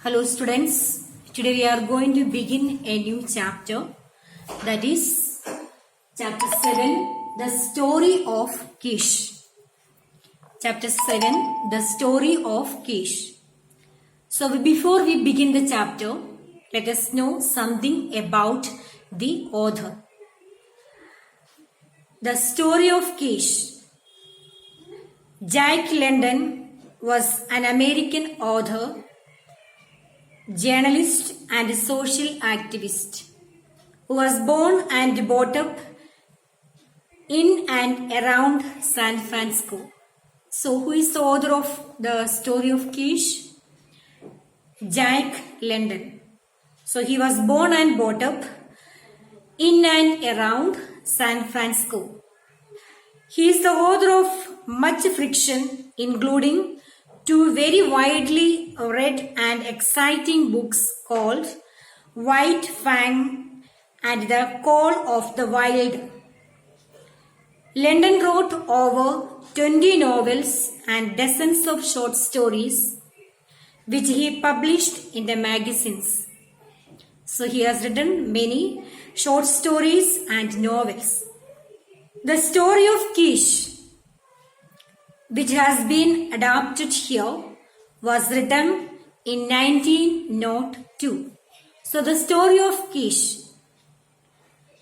Hello students, today we are going to begin a new chapter, that is chapter 7, the story of Kish. Chapter 7, the story of Kish. So before we begin the chapter, let us know something about the author. The story of Kish. Jack London was an American author, journalist and social activist who was born and brought up in and around San Francisco. So who is the author of the story of Kish? Jack London. So he was born and brought up in and around San Francisco. He is the author of much fiction, including two very widely read and exciting books called White Fang and The Call of the Wild. London wrote over 20 novels and dozens of short stories which he published in the magazines. So he has written many short stories and novels. The story of Kish, which has been adapted here, was written in 1902. So the story of Kish,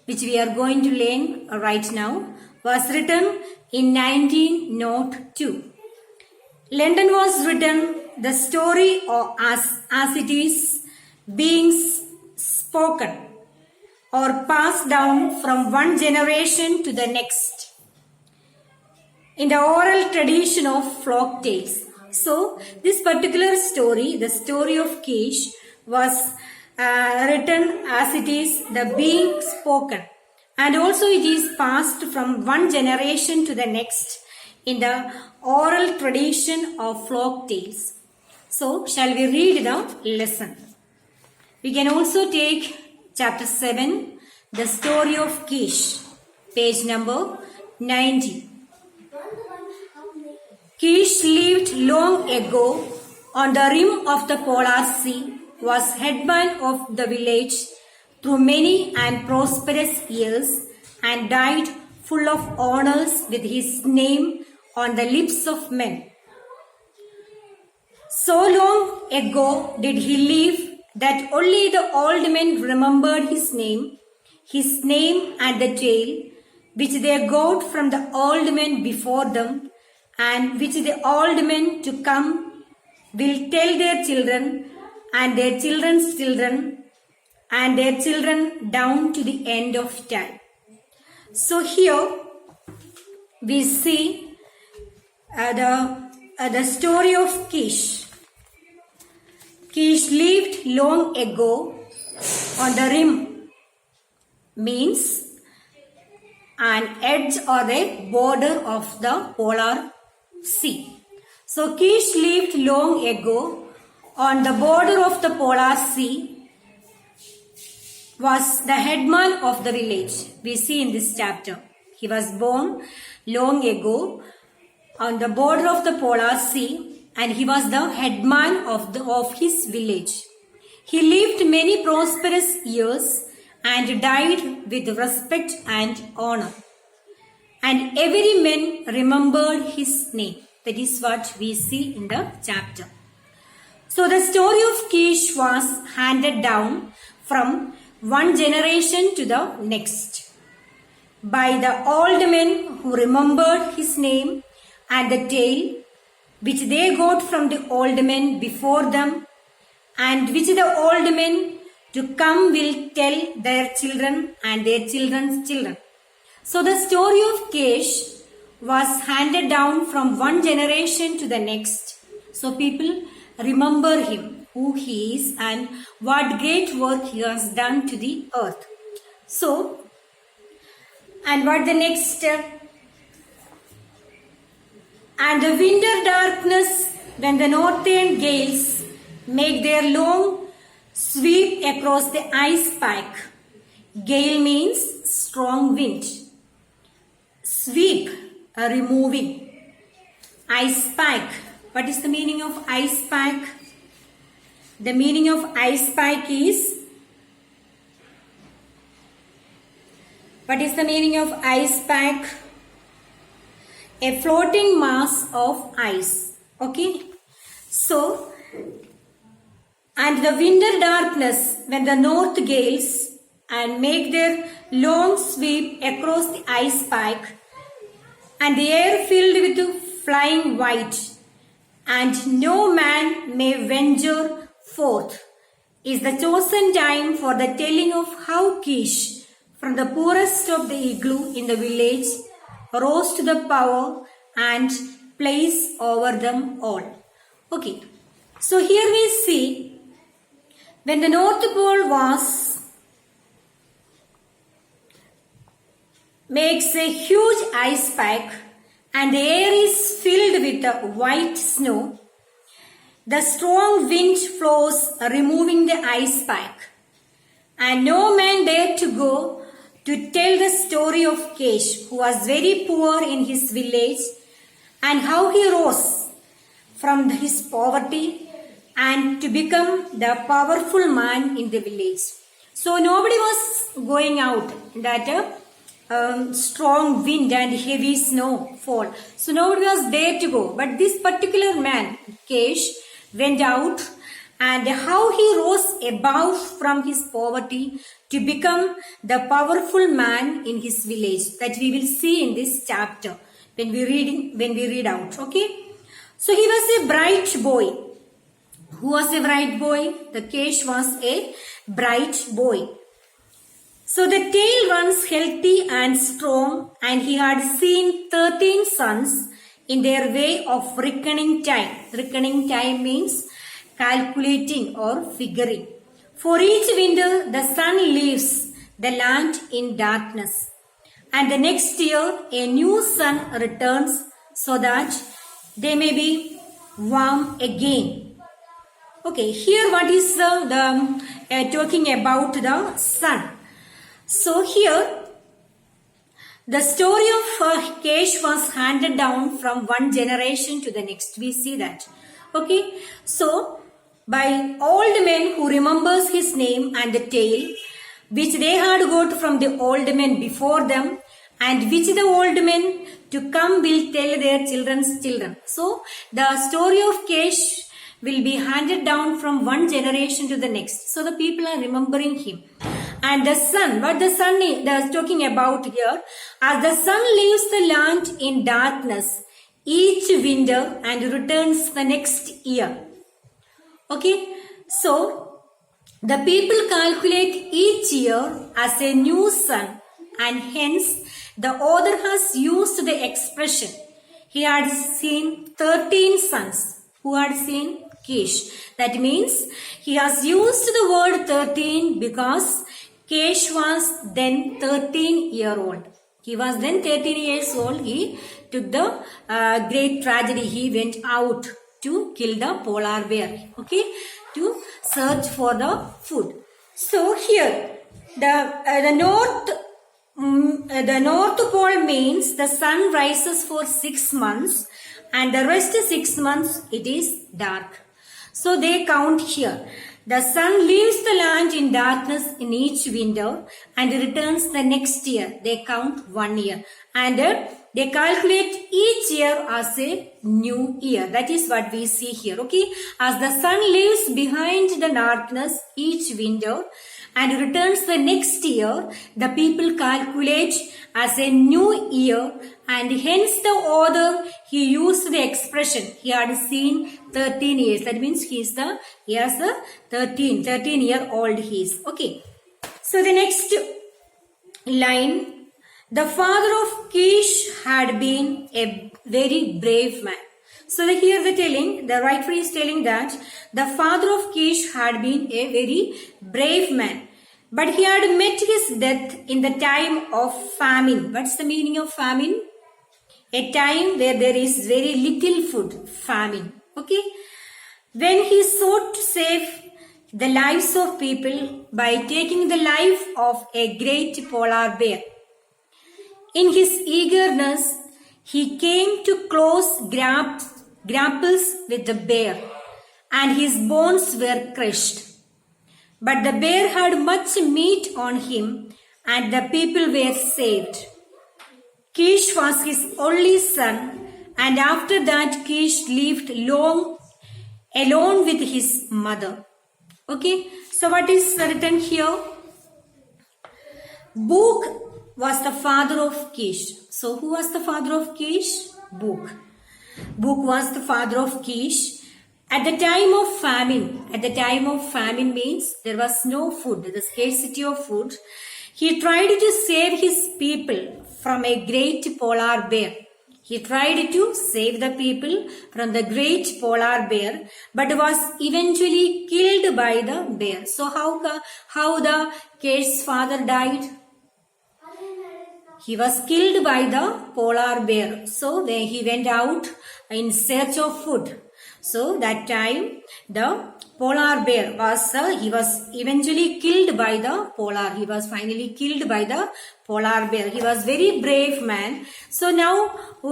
which we are going to learn right now, was written in 1902. London was written the story as it is being spoken or passed down from one generation to the next in the oral tradition of folk tales. So this particular story, the story of Kesh, was written as it is the being spoken, and also it is passed from one generation to the next in the oral tradition of folk tales. So shall we read the lesson? We can also take chapter 7, the story of Kish, page number 90. Keesh lived long ago on the rim of the Polar Sea, was headman of the village through many and prosperous years, and died full of honors with his name on the lips of men. So long ago did he live that only the old men remembered his name and the tale which they got from the old men before them, and which the old men to come will tell their children and their children's children and their children down to the end of time. So here we see the story of Kish. Kish lived long ago on the rim, means an edge or a border of the Polar Sea. So Kesh lived long ago on the border of the Polar Sea, was the headman of the village. We see in this chapter. He was born long ago on the border of the Polar Sea, and he was the headman of his village. He lived many prosperous years and died with respect and honor. And every man remembered his name. That is what we see in the chapter. So the story of Kish was handed down from one generation to the next by the old men who remembered his name and the tale which they got from the old men before them, and which the old men to come will tell their children and their children's children. So the story of Kesh was handed down from one generation to the next. So people remember him, who he is and what great work he has done to the earth. So, and what the next and the winter darkness, when the northern gales make their long sweep across the ice pack. Gale means strong wind. Sweep, removing. Ice pack. What is the meaning of ice pack? The meaning of ice pack is, what is the meaning of ice pack? A floating mass of ice. Okay. So, and the winter darkness when the north gales and make their long sweep across the ice pack, and the air filled with flying white, and no man may venture forth, is the chosen time for the telling of how Kesh, from the poorest of the igloo in the village, rose to the power and place over them all. Okay, so here we see when the North Pole makes a huge ice pack and the air is filled with white snow, the strong wind flows removing the ice pack, and no man dared to go to tell the story of Kesh, who was very poor in his village, and how he rose from his poverty and to become the powerful man in the village. So nobody was going out that strong wind and heavy snow fall. So nobody was there to go. But this particular man, Kesh, went out, and how he rose above from his poverty to become the powerful man in his village, that we will see in this chapter when we read out. Okay, so he was a bright boy. Who was a bright boy? The Kesh was a bright boy. So the tale runs healthy and strong, and he had seen 13 sons in their way of reckoning time. Reckoning time means calculating or figuring. For each winter, the sun leaves the land in darkness, and the next year a new sun returns so that they may be warm again. Okay, here what is talking about the sun. So here the story of Kesh was handed down from one generation to the next. We see that. Okay, so by old men who remembers his name and the tale which they had got from the old men before them, and which the old men to come will tell their children's children. So the story of Kesh will be handed down from one generation to the next. So the people are remembering him. And the sun, what the sun is talking about here, as the sun leaves the land in darkness each winter and returns the next year. Okay, so the people calculate each year as a new sun, and hence the author has used the expression, he had seen 13 sons. Who had seen? Kesh. That means he has used the word 13 because Kesh was then 13-year-old. He was then 13 years old. He took the great tragedy. He went out to kill the polar bear. Okay, to search for the food. So here the North Pole means the sun rises for 6 months, and the rest 6 months it is dark. So they count here. The sun leaves the land in darkness in each winter and returns the next year. They count 1 year. And they calculate each year as a new year. That is what we see here. Okay. As the sun leaves behind the darkness each winter and returns the next year, the people calculate as a new year, and hence the author, he used the expression, he had seen 13 years. That means he has the 13-year-old he is. Okay. So the next line, the father of Kesh had been a very brave man. So here the writer is telling that the father of Kesh had been a very brave man, but he had met his death in the time of famine. What's the meaning of famine? A time where there is very little food, famine. Okay. When he sought to save the lives of people by taking the life of a great polar bear. In his eagerness, he came to close grapples with the bear, and his bones were crushed. But the bear had much meat on him, and the people were saved. Kesh was his only son, and after that Kesh lived long alone with his mother. Okay, so what is written here? Book was the father of Kesh. So who was the father of Kesh? Book. Book was the father of Kesh. At the time of famine means there was no food, the scarcity of food. He tried to save his people from a great polar bear. He tried to save the people from the great polar bear, but was eventually killed by the bear. So how the Kesh's father died? He was killed by the polar bear. So then he went out in search of food. So that time the polar bear he was eventually killed by the he was finally killed by the polar bear. He was very brave man. So now who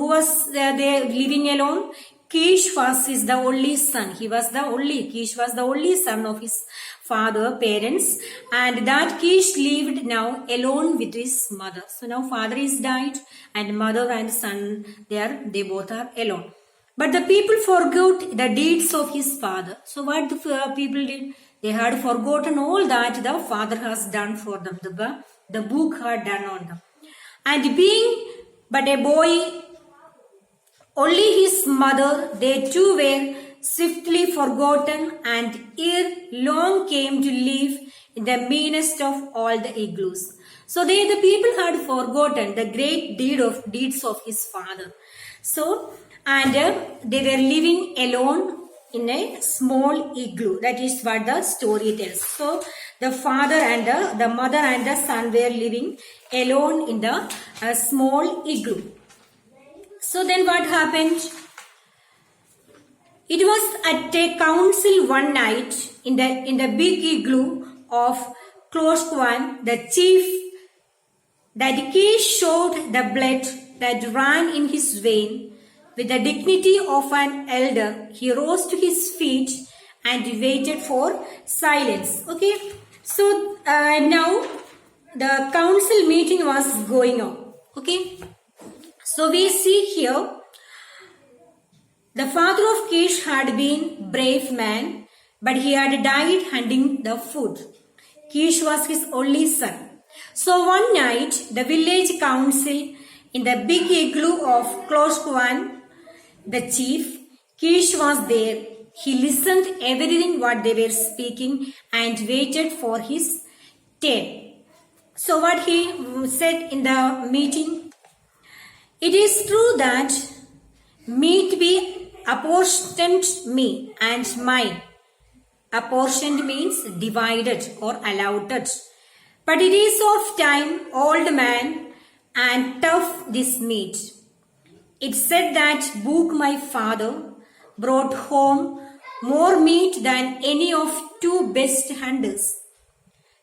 was there living alone? Kesh was the only son. Kesh was the only son of his parents, and that Kesh lived now alone with his mother. So now father is died and mother and son they both are alone. But the people forgot the deeds of his father. So what the people did? They had forgotten all that the father has done for them. The book had done on them. And being but a boy, only his mother, they too were swiftly forgotten, and ere long came to live in the meanest of all the igloos. So the people had forgotten the great deeds of his father. So and they were living alone in a small igloo. That is what the story tells. So the father and the mother and the son were living alone in the small igloo. So then what happened? It was at a council one night in the big igloo of Kloshkwan, the chief, that Kesh showed the blood that ran in his vein. With the dignity of an elder, he rose to his feet and waited for silence. Okay, so now the council meeting was going on. Okay, so we see here the father of Kesh had been brave man, but he had died hunting the food. Kesh was his only son. So one night, the village council in the big igloo of Kloshkwan, the chief, Kesh was there. He listened everything what they were speaking and waited for his turn. So what he said in the meeting? It is true that meat be apportioned me and mine. Apportioned means divided or allotted. But it is of time, old man, and tough this meat. It said that Book, my father, brought home more meat than any of two best hunters.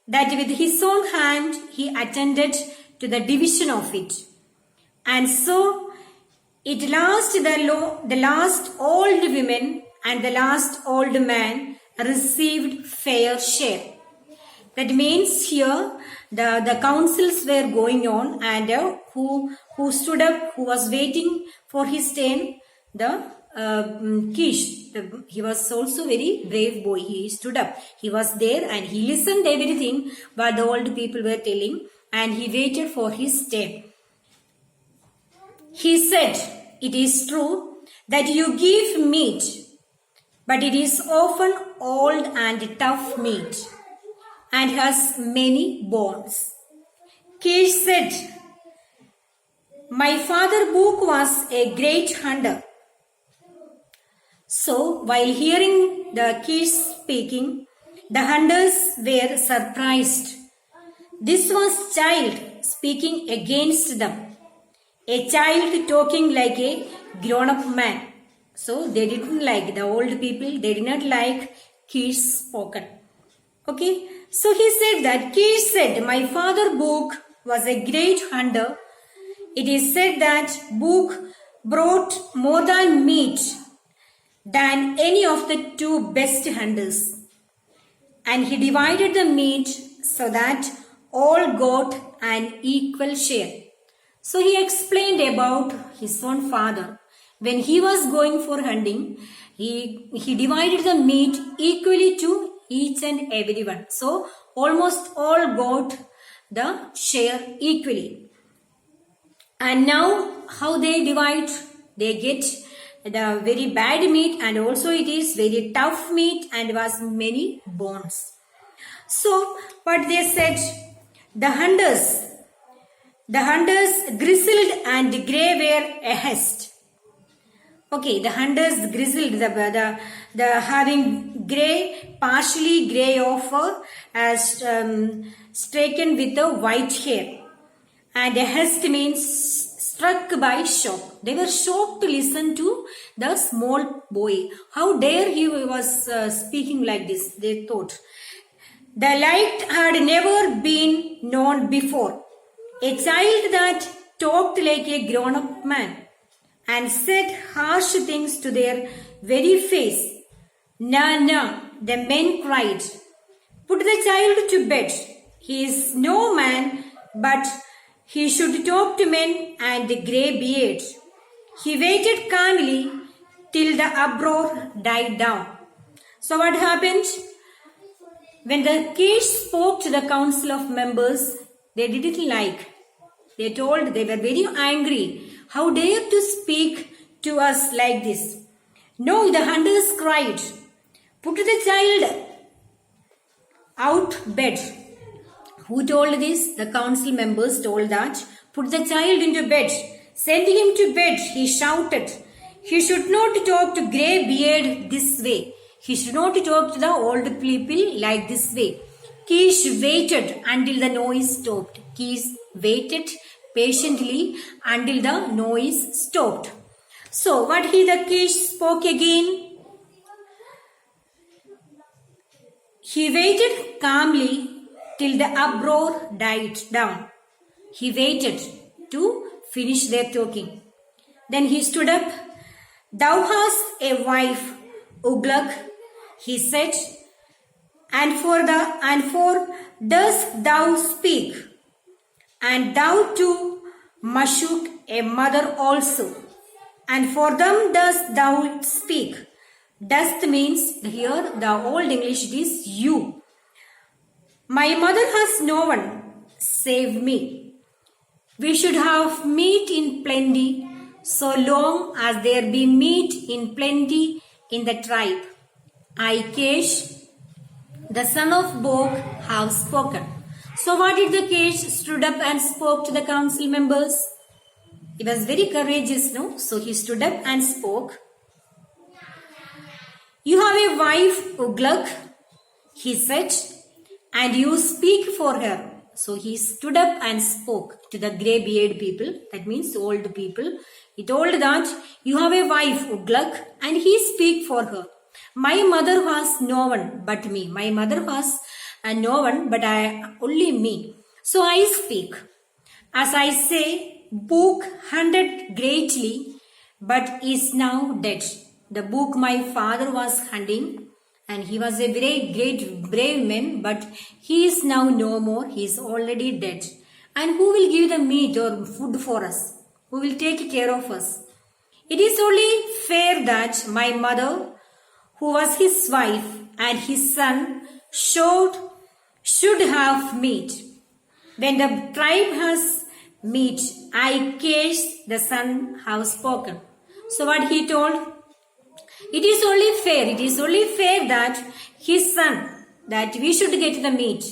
That with his own hand he attended to the division of it. And so it the last old women and the last old man received fair share. That means here the councils were going on, and who stood up, who was waiting for his turn, the Kesh. He was also very brave boy. He stood up. He was there and he listened everything what the old people were telling, and he waited for his turn. He said, it is true that you give meat, but it is often old and tough meat, and has many bones. Kesh said, my father Book was a great hunter. So while hearing the Kesh speaking, the hunters were surprised. This was child speaking against them. A child talking like a grown-up man. So they didn't like, the old people, they did not like Kesh spoken. Okay, so he said that Kesh said, my father Book was a great hunter. It is said that Book brought more than meat than any of the two best hunters. And he divided the meat so that all got an equal share. So he explained about his own father. When he was going for hunting, he divided the meat equally to each and everyone. So almost all got the share equally. And now how they divide? They get the very bad meat, and also it is very tough meat and was many bones. So what they said, the hunters grizzled and grey were ahest. Okay, the hunters grizzled, the having grey, partially grey offer as stricken with the white hair. And ahest means struck by shock. They were shocked to listen to the small boy. How dare he was speaking like this, they thought. The like had never been known before. A child that talked like a grown-up man and said harsh things to their very face. "Na, na," the men cried. "Put the child to bed. He is no man, but he should talk to men and the grey beard." He waited calmly till the uproar died down. So what happened? When the Kesh spoke to the council of members, they didn't like. They told they were very angry. How dare to speak to us like this? No, the hunters cried. Put the child out bed. Who told this? The council members told that. Put the child into bed. Send him to bed, he shouted. He should not talk to grey beard this way. He should not talk to the old people like this way. Kesh waited until the noise stopped. Kesh waited patiently until the noise stopped. So what the Kesh spoke again? He waited calmly till the uproar died down. He waited to finish their talking. Then he stood up. "Thou hast a wife, Ugluk," he said, and for dost thou speak, and thou too, Mashuk, a mother also, and for them dost thou speak. Dust means here the old English it is you. My mother has no one save me. We should have meat in plenty, so long as there be meat in plenty in the tribe. I, Kesh, the son of Bog, have spoken. So what did the Kesh stood up and spoke to the council members? He was very courageous, no? So he stood up and spoke. "You have a wife, Ugluk," he said, "and you speak for her." So he stood up and spoke to the grey-bearded people, that means old people. He told that, "You have a wife, Ugluk, and he speak for her. My mother has no one but me. My mother has no one but only me. So I speak. As I say, Book hunted greatly, but is now dead." The book my father was hunting, and he was a very great brave man, but he is now no more. He is already dead. And who will give the meat or food for us? Who will take care of us? It is only fair that my mother, who was his wife, and his son should have meat. When the tribe has meat, I, Kesh, the son, have spoken. So what he told? It is only fair that his son, that we should get the meat.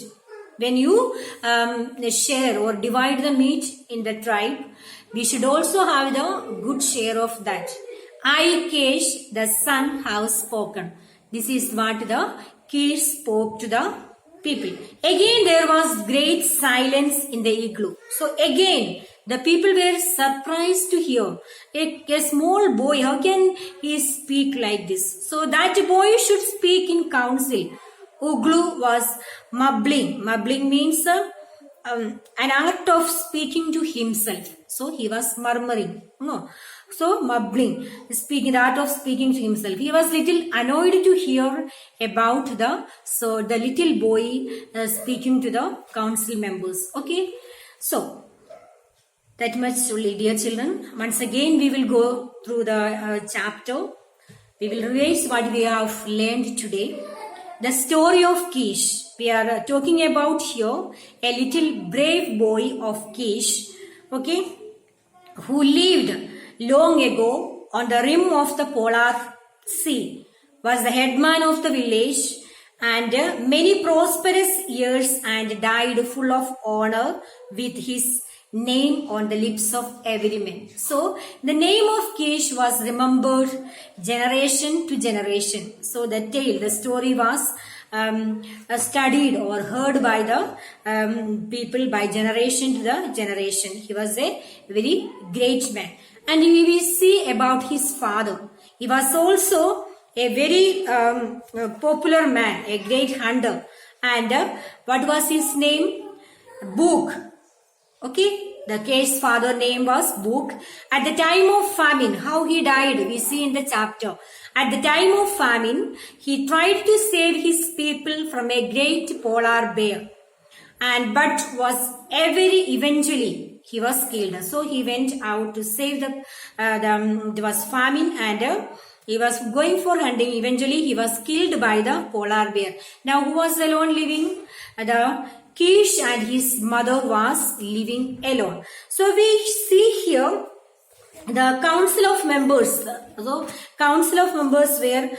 When you share or divide the meat in the tribe, we should also have the good share of that. I, Kesh, the son, have spoken. This is what the Kesh spoke to the people. Again, there was great silence in the igloo. So again, the people were surprised to hear a small boy. How can he speak like this? So that boy should speak in council. Uglu was mumbling. Mumbling means an art of speaking to himself. So he was murmuring. No. So mumbling, speaking, the art of speaking to himself. He was little annoyed to hear about the little boy speaking to the council members. Okay, so that much only, dear children. Once again, we will go through the chapter. We will revise what we have learned today. The story of Kish. We are talking about here a little brave boy of Kish, okay, who lived long ago on the rim of the polar sea, was the headman of the village, and many prosperous years, and died full of honor with his name on the lips of every man. So the name of Kesh was remembered generation to generation. So the tale, the story was studied or heard by the people by generation to the generation. He was a very great man. And we will see about his father. He was also a very popular man, a great hunter. And what was his name? Book. Okay, the Kesh's father name was Book. At the time of famine, how he died, we see in the chapter. At the time of famine, he tried to save his people from a great polar bear. But eventually he was killed. So he went out to save there was famine, and he was going for hunting. Eventually he was killed by the polar bear. Now who was alone living? The Keesh and his mother was living alone. So we see here the council of members. So council of members were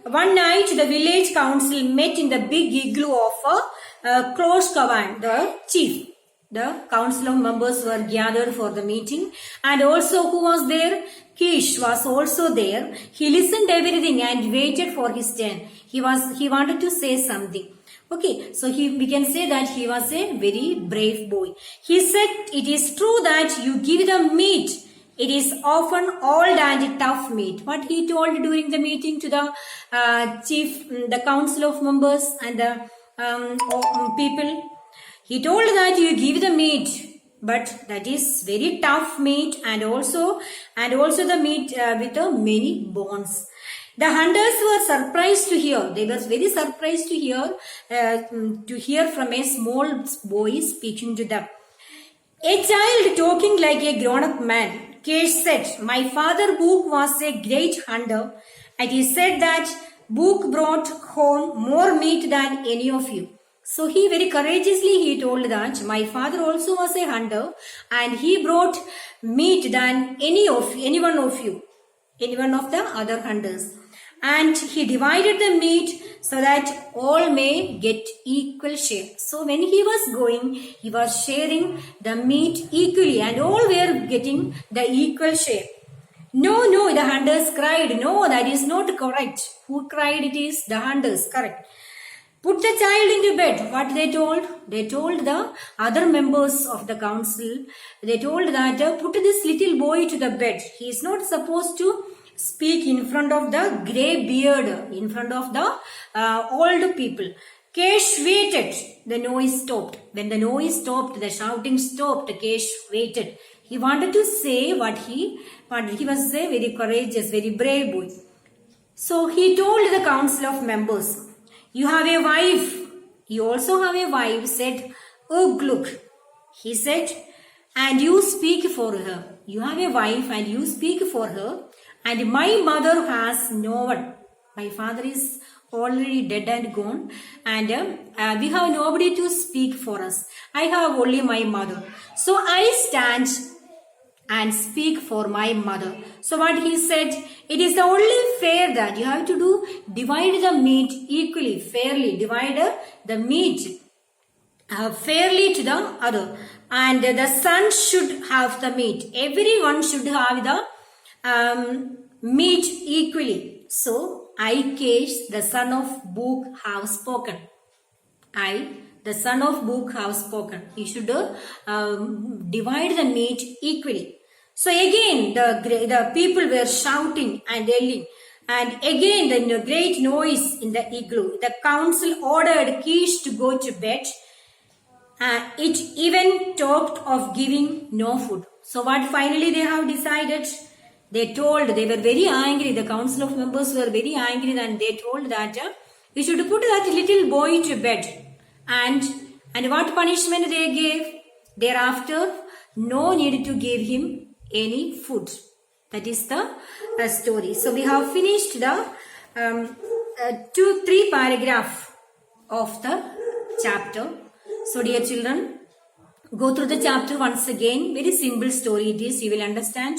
one night the village council met in the big igloo of Close Kavan, the chief. The council of members were gathered for the meeting, and also who was there? Kesh was also there. He listened everything and waited for his turn. He wanted to say something. Okay, so we can say that he was a very brave boy. He said, "It is true that you give the meat. It is often old and tough meat." What he told during the meeting to the chief, the council of members and the people. He told that you give the meat, but that is very tough meat, and also the meat with many bones. The hunters were surprised to hear. They were very surprised to hear from a small boy speaking to them. A child talking like a grown-up man. Kesh said, "My father Book was a great hunter, and he said that Book brought home more meat than any of you." So he very courageously told that my father also was a hunter, and he brought meat than any one of the other hunters. And he divided the meat so that all may get equal share. So when he was going, he was sharing the meat equally, and all were getting the equal share. No, the hunters cried. "No, that is not correct." Who cried? It is the hunters, correct. "Put the child into bed." What they told? They told the other members of the council. They told that put this little boy to the bed. He is not supposed to speak in front of the grey beard, in front of the old people. Kesh waited. The noise stopped. When the noise stopped, the shouting stopped. Kesh waited. He wanted to say what he wanted. He was a very courageous, very brave boy. So he told the council of members, "You have a wife. You also have a wife," said Look. He said, "And you speak for her. You have a wife and you speak for her. And my mother has no one. My father is already dead and gone, and we have nobody to speak for us. I have only my mother. So I stand and speak for my mother." So what he said, it is only fair that you have to divide the meat equally, fairly, divide the meat fairly to the other. And the son should have the meat. Everyone should have the meat equally. So I, Kesh, the son of Book, have spoken. I, the son of Book, have spoken. He should divide the meat equally. So again, the people were shouting and yelling, and again the great noise in the igloo. The council ordered Kesh to go to bed. It even talked of giving no food. So what finally they have decided? They were very angry. The council of members were very angry and they told that you should put that little boy to bed. And what punishment they gave? Thereafter, no need to give him any food. That is the story. So we have finished the 2-3 paragraph of the chapter. So dear children, go through the chapter once again. Very simple story it is. You will understand.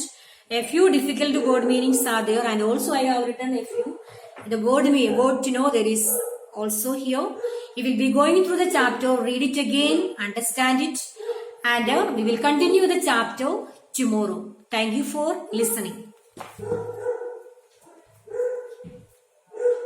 A few difficult word meanings are there, and also I have written a few. The word to know there is also here. You will be going through the chapter, read it again, understand it, and we will continue the chapter tomorrow. Thank you for listening.